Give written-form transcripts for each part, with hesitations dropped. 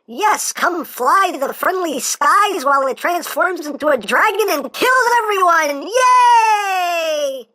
Yes, come fly the friendly skies while it transforms into a dragon and kills everyone! Yay!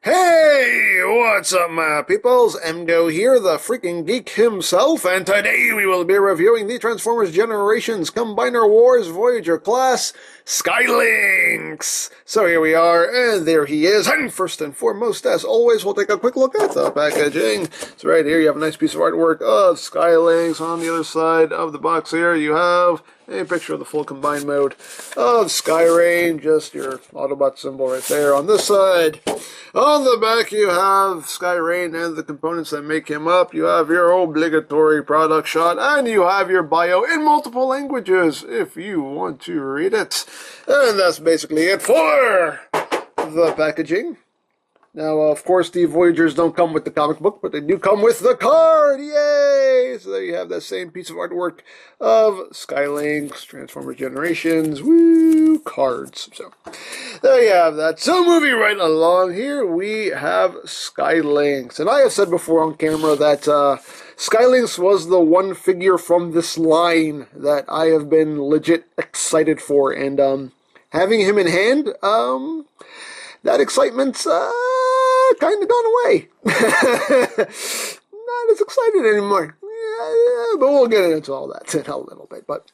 Hey, what's up, my peoples? EmGo here, the freaking geek himself, and today we will be reviewing the Transformers Generations Combiner Wars Voyager class LYNX. So here we are, and there he is. And first and foremost, as always, we'll take a quick look at the packaging. So right here, you have a nice piece of artwork of LYNX. On the other side of the box here, you have a picture of the full combined mode of Skyrain, just your Autobot symbol right there. On this side, on the back, you have Skyrain and the components that make him up. You have your obligatory product shot, and you have your bio in multiple languages if you want to read it. And that's basically it for the packaging. Now, of course, the Voyagers don't come with the comic book, but they do come with the card! Yay! So there you have that same piece of artwork of LYNX, Transformers Generations, woo, cards. So there you have that. So moving right along here, we have LYNX. And I have said before on camera that LYNX was the one figure from this line that I have been legit excited for. And having him in hand, that excitement's kind of gone away. Not as excited anymore. Yeah, but we'll get into all that in a little bit. But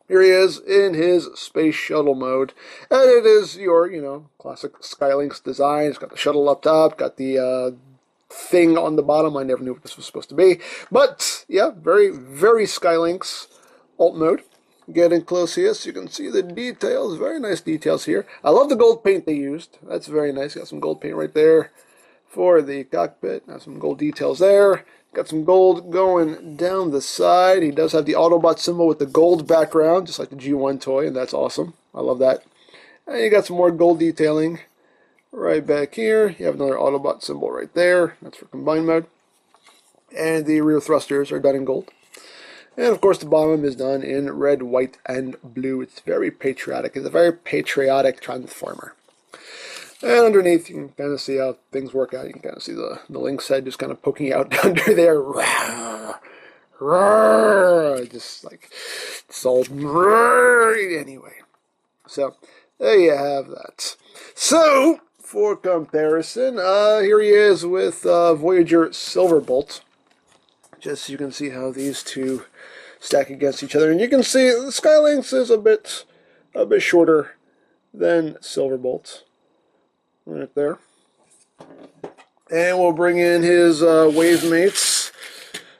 here he is in his space shuttle mode. And it is your, classic LYNX design. It's got the shuttle up top, got the thing on the bottom. I never knew what this was supposed to be. But, yeah, very, very LYNX alt mode. Getting close here so you can see the details. Very nice details here. I love the gold paint they used. That's very nice. Got some gold paint right there for the cockpit. Got some gold details there. Got some gold going down the side. He does have the Autobot symbol with the gold background, just like the G1 toy, and that's awesome. I love that. And you got some more gold detailing right back here. You have another Autobot symbol right there. That's for combined mode. And the rear thrusters are done in gold. And of course the bottom is done in red, white, and blue. It's very patriotic. It's a very patriotic Transformer. And underneath you can kind of see how things work out. You can kind of see the LYNX head just kind of poking out under there. Just like, it's all anyway. So, there you have that. So, for comparison, here he is with Voyager Silverbolt. Just so you can see how these two stack against each other. And you can see the LYNX is a bit shorter than Silverbolt. Right there. And we'll bring in his wave mates.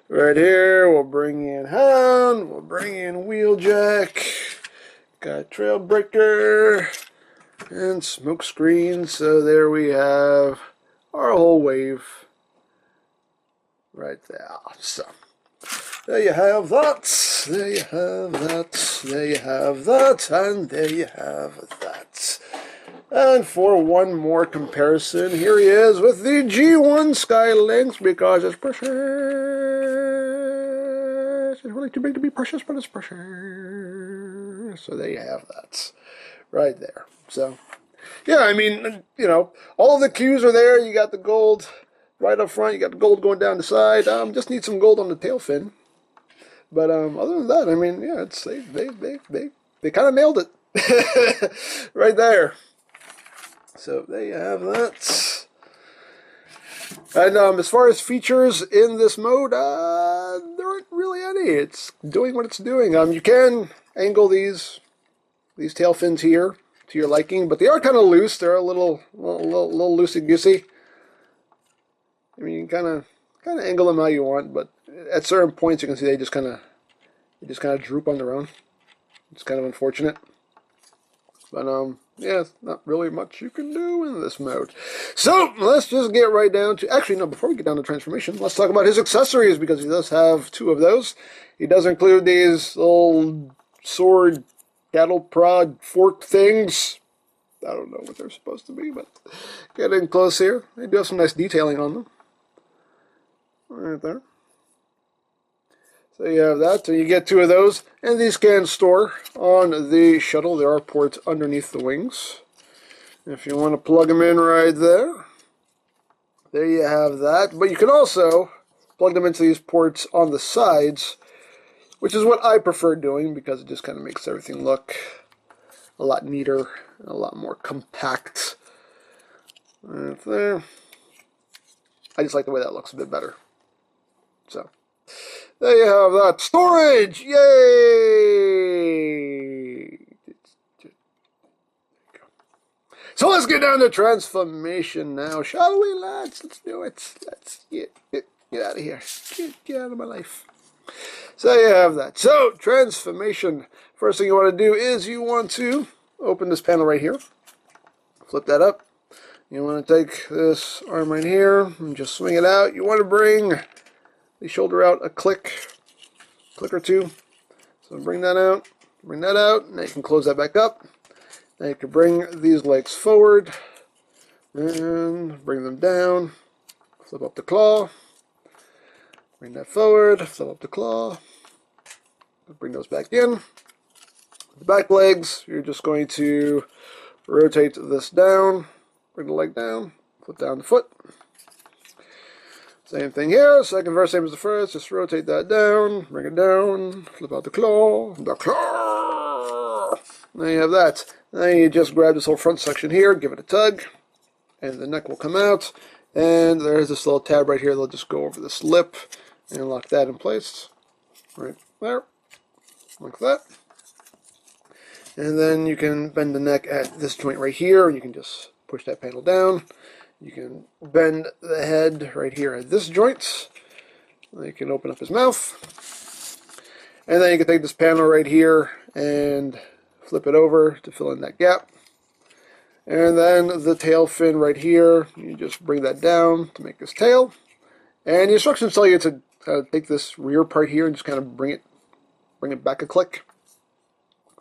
Right here, we'll bring in Hound, we'll bring in Wheeljack, got Trailbreaker, and Smokescreen. So there we have our whole wave. Right there. So there you have that. There you have that. There you have that. And there you have that. And for one more comparison, here he is with the G1 LYNX because it's precious. It's really too big to be precious, but it's precious. So there you have that. Right there. So, yeah, I mean, all of the cues are there. You got the gold right up front, you got the gold going down the side. Just need some gold on the tail fin. But other than that, I mean, yeah, it's they kind of nailed it right there. So there you have that. And as far as features in this mode, there aren't really any. It's doing what it's doing. You can angle these tail fins here to your liking, but they are kind of loose. They're a little loosey-goosey. I mean, you can kind of angle them how you want, but at certain points you can see they just kind of droop on their own. It's kind of unfortunate, but yeah, not really much you can do in this mode. So let's just get right down to. Actually, no. Before we get down to transformation, let's talk about his accessories because he does have two of those. He does include these little sword, cattle prod, fork things. I don't know what they're supposed to be, but getting close here. They do have some nice detailing on them. Right there. So you have that. So you get two of these, and these can store on the shuttle. There are ports underneath the wings. If you want to plug them in right there, there you have that. But you can also plug them into these ports on the sides, which is what I prefer doing because it just kind of makes everything look a lot neater, a lot more compact. Right there. I just like the way that looks a bit better. So, there you have that. Storage! Yay! So let's get down to transformation now, shall we, lads? Let's do it. Let's get out of here. Get out of my life. So you have that. So, transformation. First thing you want to do is you want to open this panel right here. Flip that up. You want to take this arm right here and just swing it out. You want to bring the shoulder out a click or two. So bring that out, now you can close that back up. Now you can bring these legs forward and bring them down. Flip up the claw, bring that forward, flip up the claw, bring those back in. The back legs, you're just going to rotate this down, bring the leg down, flip down the foot. Same thing here, second verse, same as the first, just rotate that down, bring it down, flip out the claw. There you have that. Then you just grab this whole front section here, give it a tug, and the neck will come out. And there's this little tab right here that'll just go over this lip and lock that in place. Right there, like that. And then you can bend the neck at this joint right here, and you can just push that panel down. You can bend the head right here at this joint. You can open up his mouth. And then you can take this panel right here and flip it over to fill in that gap. And then the tail fin right here, you just bring that down to make this tail. And the instructions tell you to take this rear part here and just kind of bring it back a click.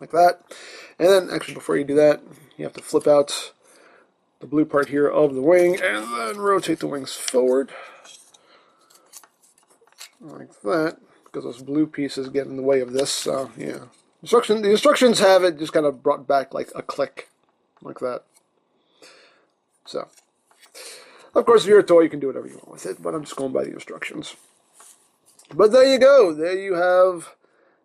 Like that. And then, actually, before you do that, you have to flip out the blue part here of the wing and then rotate the wings forward. Like that. Because those blue pieces get in the way of this, so, yeah. The instructions have it just kind of brought back like a click. Like that. So, of course, if you're a toy, you can do whatever you want with it, but I'm just going by the instructions. But there you go. There you have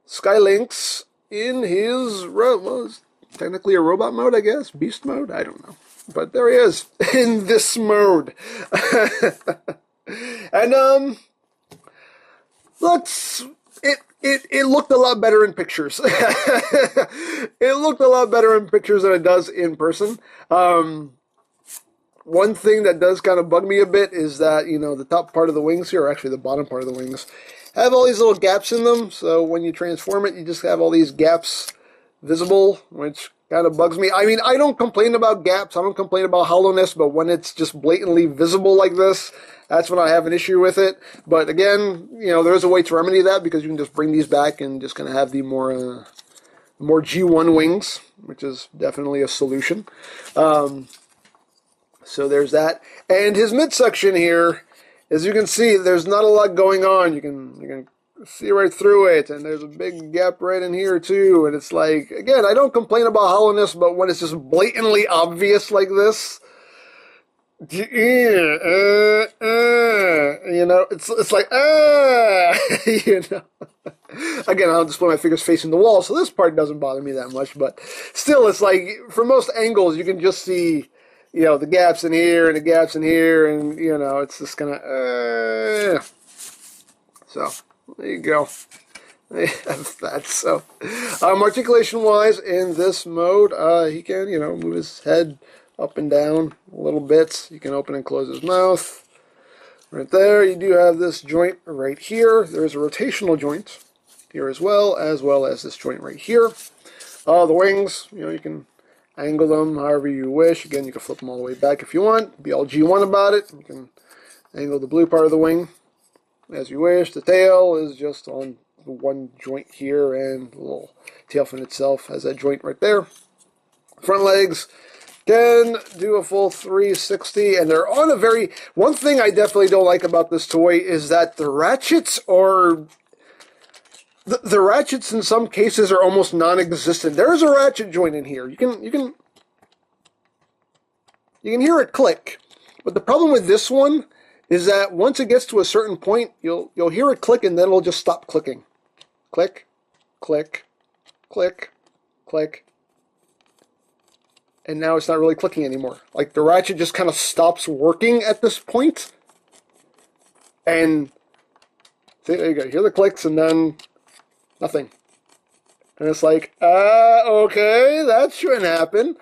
LYNX in his, well, it's technically a robot mode, I guess. Beast mode? I don't know. But there he is, in this mode. And, it looked a lot better in pictures. It looked a lot better in pictures than it does in person. One thing that does kind of bug me a bit is that, you know, the top part of the wings here, or actually the bottom part of the wings, have all these little gaps in them. So when you transform it, you just have all these gaps visible, which kind of bugs me. I mean, I don't complain about gaps. I don't complain about hollowness, but when it's just blatantly visible like this, that's when I have an issue with it. But again, you know, there's a way to remedy that because you can just bring these back and just kind of have the more G1 wings, which is definitely a solution. So there's that. And his midsection here, as you can see, there's not a lot going on. You can see right through it, and there's a big gap right in here too. And it's like, again, I don't complain about hollowness, but when it's just blatantly obvious like this, you know, it's like, you know. Again, I'll just put my fingers facing the wall, so this part doesn't bother me that much. But still, it's like, for most angles, you can just see, you know, the gaps in here and the gaps in here, and, you know, it's just kind of, So, there you go. They have that. So, articulation-wise, in this mode, he can, you know, move his head up and down a little bit. You can open and close his mouth. Right there, you do have this joint right here. There's a rotational joint here as well as this joint right here. The wings, you know, you can angle them however you wish. Again, you can flip them all the way back if you want. Be all G1 about it. You can angle the blue part of the wing as you wish. The tail is just on the one joint here, and the little tail fin itself has that joint right there. Front legs can do a full 360, and they're on a very... One thing I definitely don't like about this toy is that the ratchets are... The ratchets in some cases are almost non-existent. There is a ratchet joint in here. You can hear it click. But the problem with this one is that once it gets to a certain point, you'll hear it click and then it'll just stop clicking. Click, click, click, click. And now it's not really clicking anymore. Like the ratchet just kind of stops working at this point. And see, there you go. You hear the clicks and then nothing. And it's like, okay, that shouldn't happen.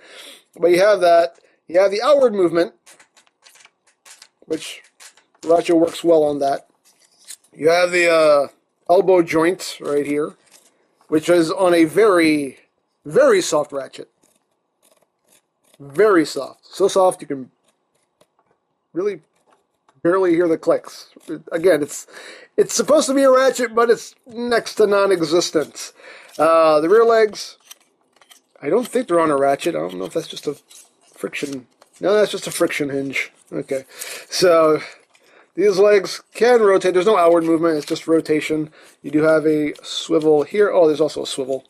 But you have that. You have the outward movement, which ratchet works well on that. You have the elbow joint right here, which is on a very, very soft ratchet. Very soft. So soft you can really barely hear the clicks. Again, it's supposed to be a ratchet, but it's next to non-existent. The rear legs, I don't think they're on a ratchet. I don't know if that's just a friction. No, that's just a friction hinge. Okay. So these legs can rotate. There's no outward movement. It's just rotation. You do have a swivel here. Oh, there's also a swivel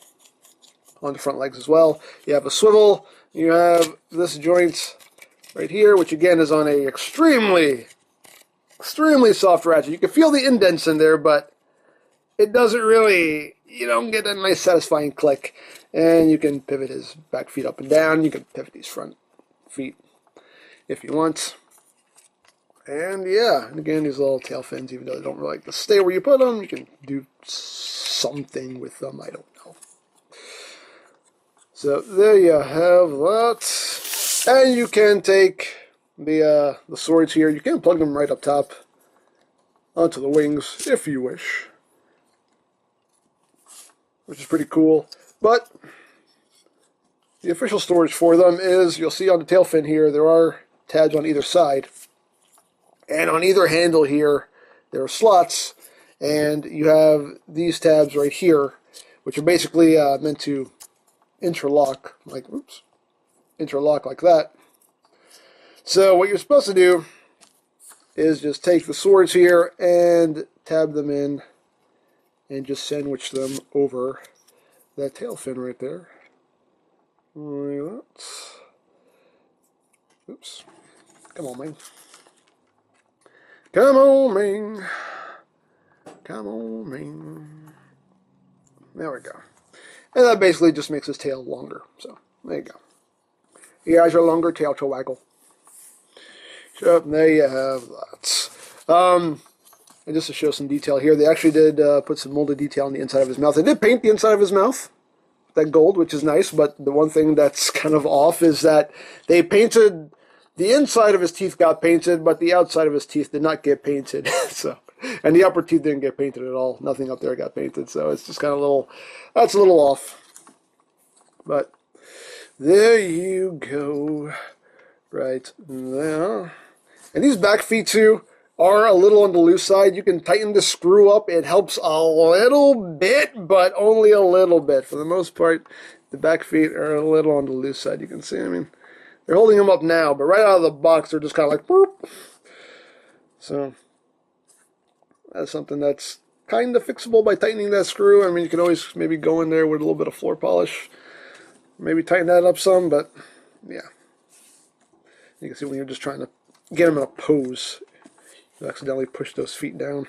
on the front legs as well. You have a swivel. You have this joint right here, which again is on a extremely soft ratchet. You can feel the indents in there, but it doesn't really, you don't get a nice satisfying click. And you can pivot his back feet up and down. You can pivot these front feet if you want. And yeah, and again, these little tail fins, even though they don't really like to stay where you put them, you can do something with them. I don't know. So there you have that. And you can take the swords here. You can plug them right up top onto the wings if you wish, which is pretty cool. But the official storage for them is, you'll see on the tail fin here, there are tabs on either side. And on either handle here, there are slots. And you have these tabs right here, which are basically meant to interlock like that. So what you're supposed to do is just take the swords here and tab them in and just sandwich them over that tail fin right there. Like that. Oops. Come on, man. Come on, man. Come on, man. There we go. And that basically just makes his tail longer. So, there you go. He has a longer tail to waggle. So, there you have that. And just to show some detail here, they actually did put some molded detail on the inside of his mouth. They did paint the inside of his mouth, that gold, which is nice, but the one thing that's kind of off is that they painted, the inside of his teeth got painted, but the outside of his teeth did not get painted. So, and the upper teeth didn't get painted at all. Nothing up there got painted, so it's just kind of that's a little off. But there you go, right there. And these back feet too are a little on the loose side. You can tighten the screw up. It helps a little bit, but only a little bit. For the most part, the back feet are a little on the loose side. You can see, I mean, they're holding them up now, but right out of the box, they're just kind of like, boop. So that's something that's kind of fixable by tightening that screw. I mean, you can always maybe go in there with a little bit of floor polish, maybe tighten that up some, but yeah. You can see when you're just trying to get them in a pose, you accidentally push those feet down.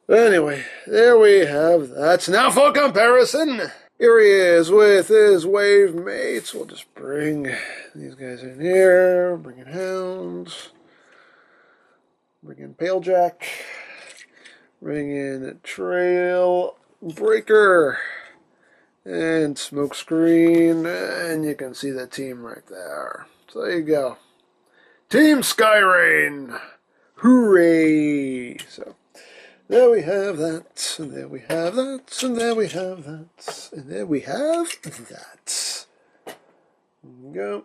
Anyway, there we have that. Now for comparison, here he is with his wave mates. We'll just bring these guys in here, bring in Hounds, bring in Palejack, bring in Trail Breaker, and Smokescreen, and you can see the team right there. So there you go. Team Skyrain! Hooray! So, there we have that, and there we have that, and there we have that, and there we have that. There we go.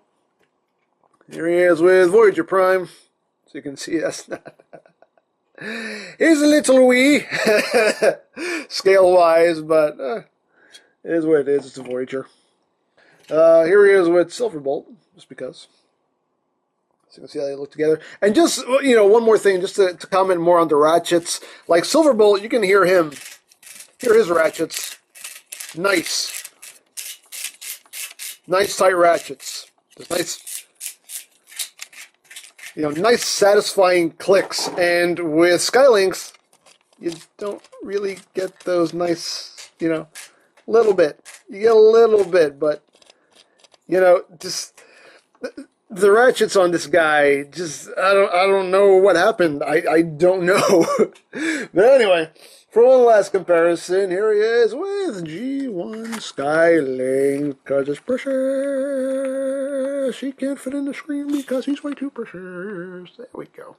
Here he is with Voyager Prime. So you can see that's not... He's a little wee, scale-wise, but it is what it is. It's a Voyager. Here he is with Silverbolt, just because. So you can see how they look together. And just, you know, one more thing, just to comment more on the ratchets. Like Silverbolt, you can hear him. Hear his ratchets. Nice. Nice tight ratchets. Just nice. nice satisfying clicks. And with LYNX, you don't really get those nice, little bit. You get a little bit, but, just the ratchets on this guy, I don't know what happened. I don't know. But anyway, for one last comparison, here he is with G1 LYNX, because it's precious. He can't fit in the screen because he's way too precious. There we go.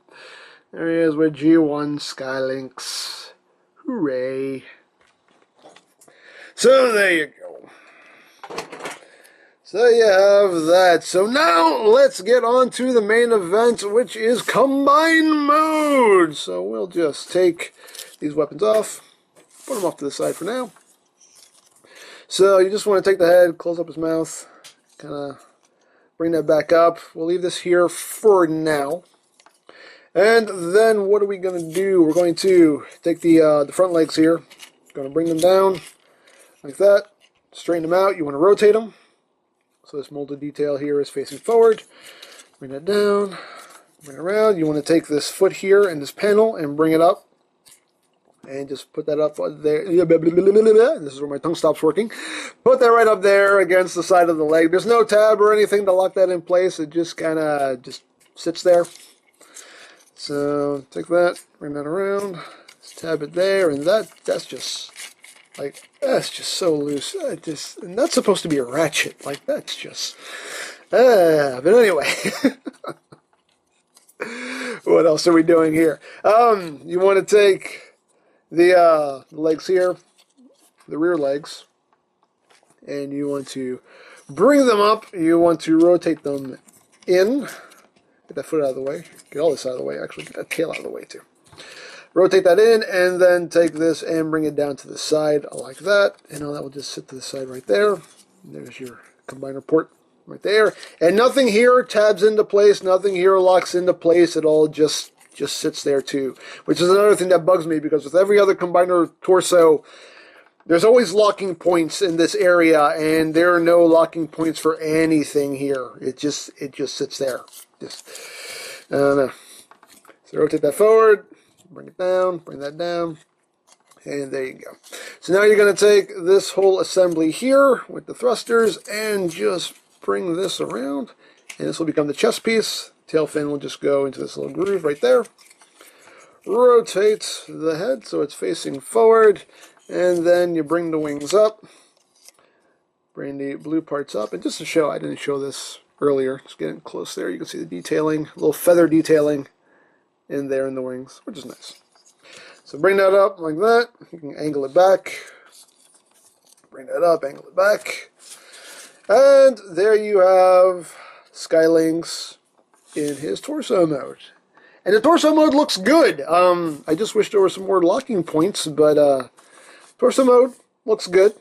There he is with G1 LYNX. Hooray. So there you go. So you have that. So now let's get on to the main event, which is Combine Mode. So we'll just take these weapons off, put them off to the side for now. So you just want to take the head, close up his mouth, kind of bring that back up. We'll leave this here for now. And then what are we going to do? We're going to take the front legs here, going to bring them down like that, straighten them out. You want to rotate them. So this molded detail here is facing forward. Bring that down, bring it around. You want to take this foot here and this panel and bring it up. And just put that up there. This is where my tongue stops working. Put that right up there against the side of the leg. There's no tab or anything to lock that in place. It just kind of just sits there. So take that, bring that around, just tab it there, and that's just so loose. And that's supposed to be a ratchet. Like, that's just, but anyway. What else are we doing here? You want to take the legs here, the rear legs, and you want to bring them up. You want to rotate them in. Get that foot out of the way. Get all this out of the way, actually. Get that tail out of the way, too. Rotate that in, and then take this and bring it down to the side like that. And that will just sit to the side right there. There's your combiner port right there. And nothing here tabs into place. Nothing here locks into place. It all just sits there, too. Which is another thing that bugs me, because with every other combiner torso, there's always locking points in this area, and there are no locking points for anything here. It just sits there. I don't know. So rotate that forward, bring it down, bring that down, and there you go. So now you're going to take this whole assembly here with the thrusters and just bring this around, and this will become the chest piece. Tail fin will just go into this little groove right there. Rotate the head so it's facing forward, and then you bring the wings up. Bring the blue parts up, and just to show, I didn't show this earlier, just getting close there, you can see the detailing, a little feather detailing in there in the wings, which is nice. So bring that up like that. You can angle it back. Bring that up, angle it back. And there you have LYNX in his torso mode. And the torso mode looks good. I just wish there were some more locking points, but torso mode looks good.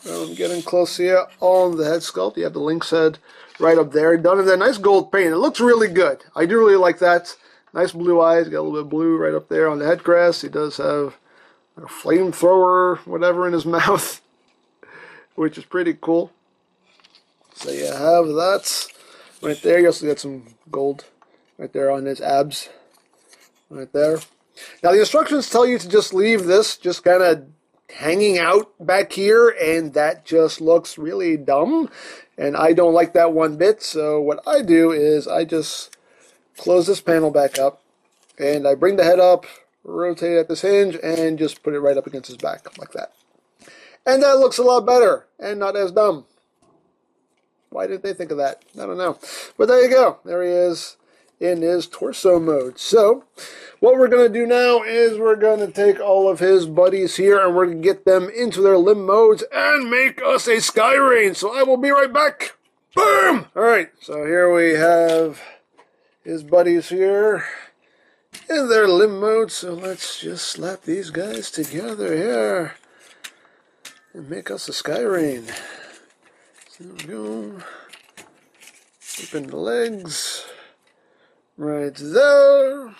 Getting close here on the head sculpt. You have the LYNX head right up there, done in that nice gold paint. It looks really good. I do really like that. Nice blue eyes. Got a little bit of blue right up there on the head crest. He does have a flamethrower, whatever, in his mouth, which is pretty cool. So you have that right there. You also got some gold right there on his abs, right there. Now the instructions tell you to just leave this just kind of hanging out back here, and that just looks really dumb, and I don't like that one bit. So what I do is I just close this panel back up, and I bring the head up, rotate at this hinge, and just put it right up against his back like that. And that looks a lot better and not as dumb. Why didn't they think of that? I don't know. But there you go. There he is in his torso mode. So what we're going to do now is we're going to take all of his buddies here, and we're going to get them into their limb modes and make us a Skyrain. So I will be right back. Boom! Alright, so here we have his buddies here in their limb mode. So let's just slap these guys together here and make us a Skyrain. So there we go. Open the legs. Right there.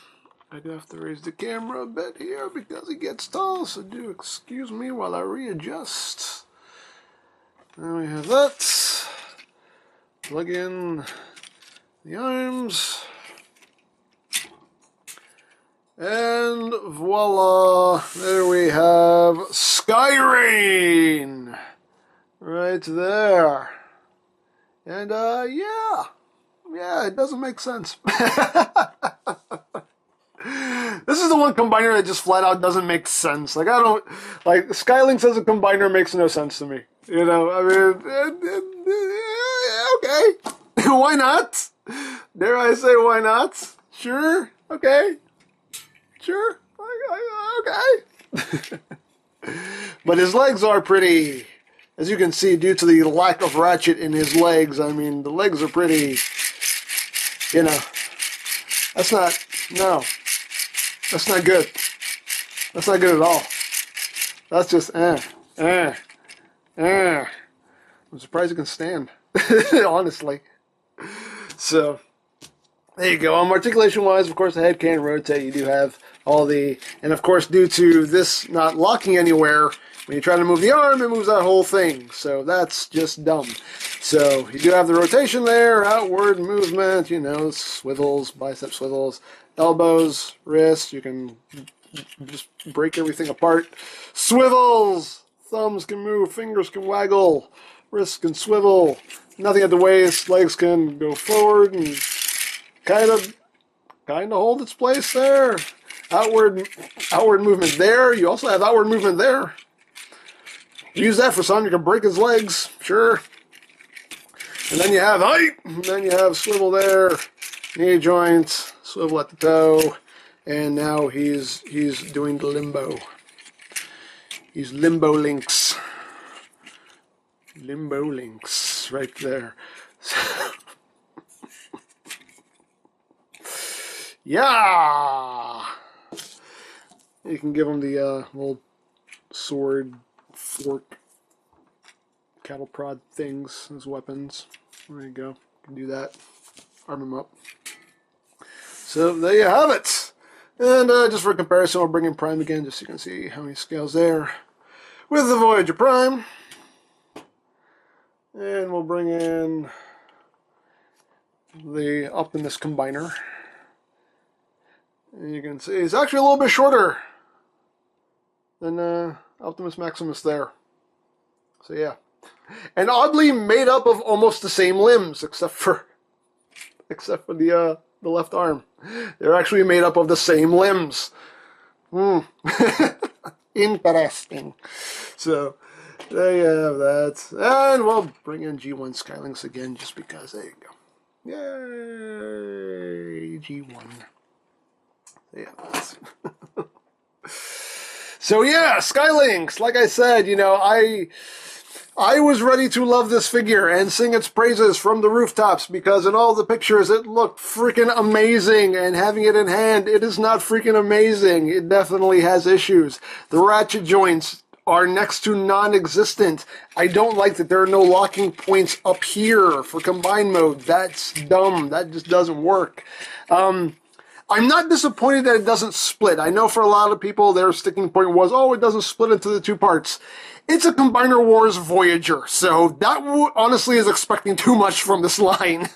I do have to raise the camera a bit here because it gets tall, so do excuse me while I readjust. Now we have that. Plug in the arms. And voila, there we have Skyrain right there. And yeah, it doesn't make sense. This is the one combiner that just flat out doesn't make sense. Like, I don't, like, SkyLynx as a combiner makes no sense to me. You know, I mean, okay. Why not? Dare I say why not? Sure, okay. Sure, okay. But his legs are pretty, as you can see, due to the lack of ratchet in his legs. I mean, the legs are pretty, you know, that's not good. That's not good at all. That's just, I'm surprised he can stand, honestly. So, there you go. Articulation-wise, of course, the head can rotate. You do have all the, and of course, due to this not locking anywhere, when you try to move the arm, it moves that whole thing. So that's just dumb. So you do have the rotation there, outward movement, you know, swivels, bicep swivels, elbows, wrists. You can just break everything apart. Swivels! Thumbs can move, fingers can waggle, wrists can swivel. Nothing at the waist, legs can go forward and kind of hold its place there. Outward movement there. You also have outward movement there. Use that for some. You can break his legs, sure. And then you have height. And then you have swivel there, knee joints, swivel at the toe, and now he's doing the limbo. He's limbo links. Limbo links right there. Yeah. You can give him the little sword, fork, cattle prod things as weapons. There you go. You can do that. Arm him up. So there you have it. And just for comparison, I'll bring in Prime again, just so you can see how many scales there. With the Voyager Prime. And we'll bring in the Optimus Combiner. And you can see it's actually a little bit shorter than Optimus Maximus there. So yeah. And oddly made up of almost the same limbs, except for the left arm. They're actually made up of the same limbs. Interesting. So there you have that. And we'll bring in G1 SkyLynx again just because. There you go. Yay, G1. Yeah. So yeah, SkyLynx. Like I said, you know, I was ready to love this figure and sing its praises from the rooftops because in all the pictures it looked freaking amazing, and having it in hand, it is not freaking amazing. It definitely has issues. The ratchet joints are next to non-existent. I don't like that there are no locking points up here for combine mode. That's dumb. That just doesn't work. I'm not disappointed that it doesn't split. I know for a lot of people their sticking point was, oh, it doesn't split into the two parts. It's a Combiner Wars Voyager, so that honestly is expecting too much from this line.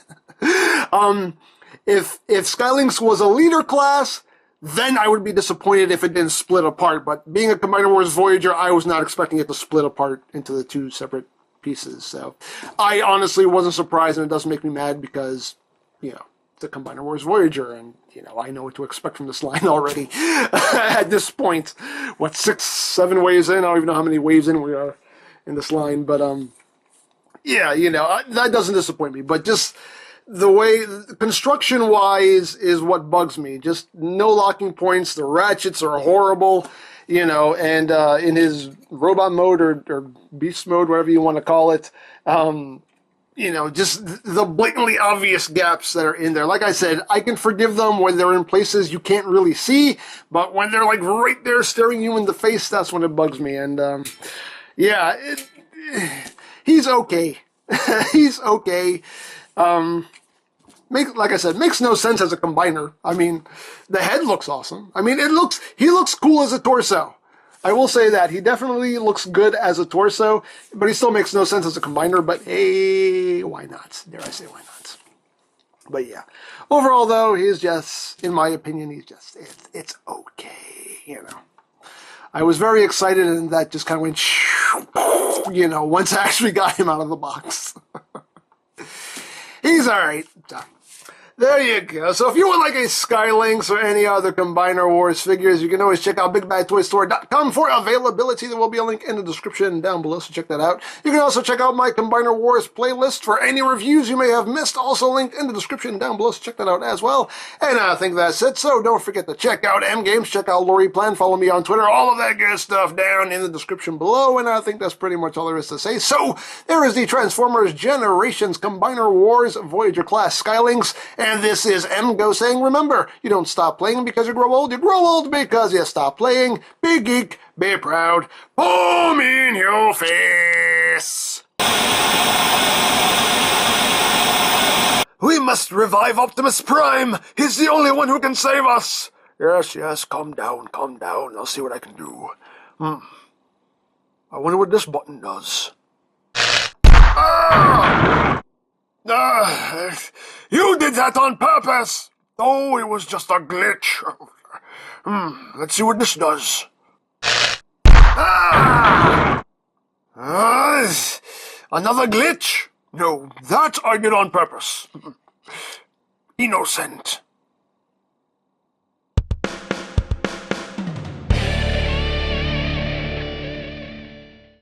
If SkyLynx was a leader class, then I would be disappointed if it didn't split apart. But being a Combiner Wars Voyager, I was not expecting it to split apart into the two separate pieces. So I honestly wasn't surprised, and it doesn't make me mad because, you know, it's a Combiner Wars Voyager, and, you know, I know what to expect from this line already at this point. What, 6, 7 waves in? I don't even know how many waves in we are in this line, but, yeah, you know, that doesn't disappoint me, but just the way, construction-wise is what bugs me. Just no locking points, the ratchets are horrible, you know, and in his robot mode or beast mode, whatever you want to call it, you know, just the blatantly obvious gaps that are in there. Like I said, I can forgive them when they're in places you can't really see, but when they're like right there staring you in the face, that's when it bugs me. And yeah, he's okay. He's okay. Like I said, makes no sense as a combiner. I mean, the head looks awesome. I mean, he looks cool as a torso. I will say that. He definitely looks good as a torso, but he still makes no sense as a combiner, but hey, why not? Dare I say why not? But yeah, overall though, he's just, in my opinion, it's okay, you know. I was very excited, and that just kind of went, you know, once I actually got him out of the box. He's alright. There you go. So if you would like a LYNX or any other Combiner Wars figures, you can always check out BigBadToyStore.com for availability. There will be a link in the description down below, so check that out. You can also check out my Combiner Wars playlist for any reviews you may have missed. Also linked in the description down below, so check that out as well. And I think that's it. So don't forget to check out EmGames, check out Lori Plan, follow me on Twitter, all of that good stuff down in the description below. And I think that's pretty much all there is to say. So there is the Transformers Generations Combiner Wars Voyager class LYNX. And this is EmGo saying, remember, you don't stop playing because you grow old because you stop playing. Be geek, be proud, boom in your face. We must revive Optimus Prime. He's the only one who can save us. Yes, calm down. I'll see what I can do. I wonder what this button does. You did that on purpose! Oh, it was just a glitch. Let's see what this does. Another glitch? No, that I did on purpose. Innocent.